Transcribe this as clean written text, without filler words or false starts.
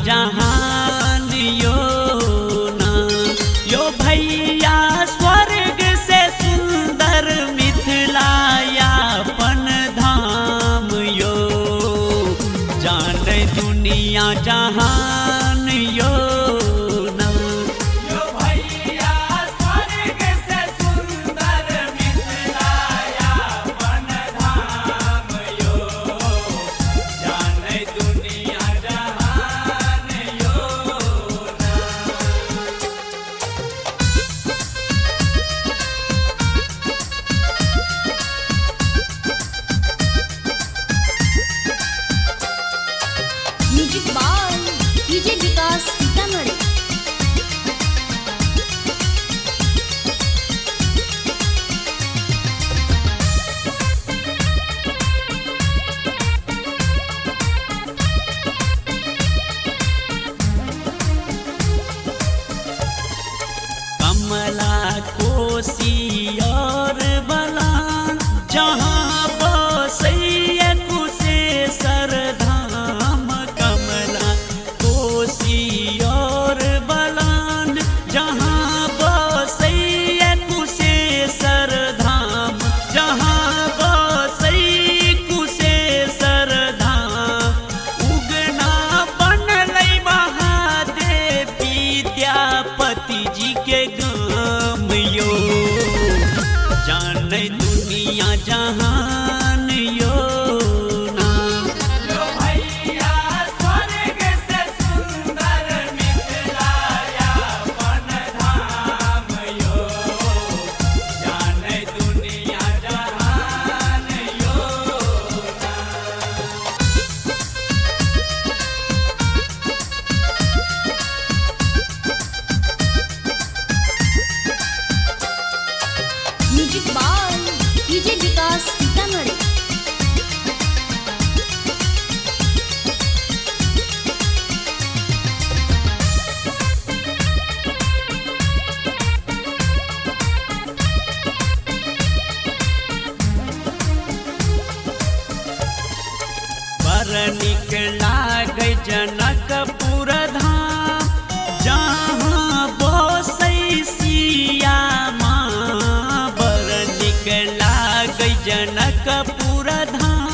जहान यो ना यो भैया स्वर्ग से सुंदर मिथिलायापन धाम यो जाने दुनिया जहान यो ना यो भैया स्वर्ग से सुंदर मिथिलायापन धाम यो जाने दुनिया जहान यो ना। म्यूजिक बाय डीजे विकास सीतामढ़ी। कमला कोसी और बलान जहाँ बसैया कुशेश्वर धाम कमला कोसी और बलान जहाँ बसैया कुशेश्वर धाम जहाँ बसै कुशेश्वर धाम उगना बनलै महादेव विद्यापति जी के गाम यो जाने दुनिया जहान यो ना यो भैया स्वर्ग से सुंदर मिथिलायापन धाम यो जाने दुनिया जहान यो ना। म्यूजिक बाय डीजे विकास सीतामढ़ी। बर निक लागै जनकपुर धाम जहाँ बसै सिया माँ बर निक लागै जनकपुर धाम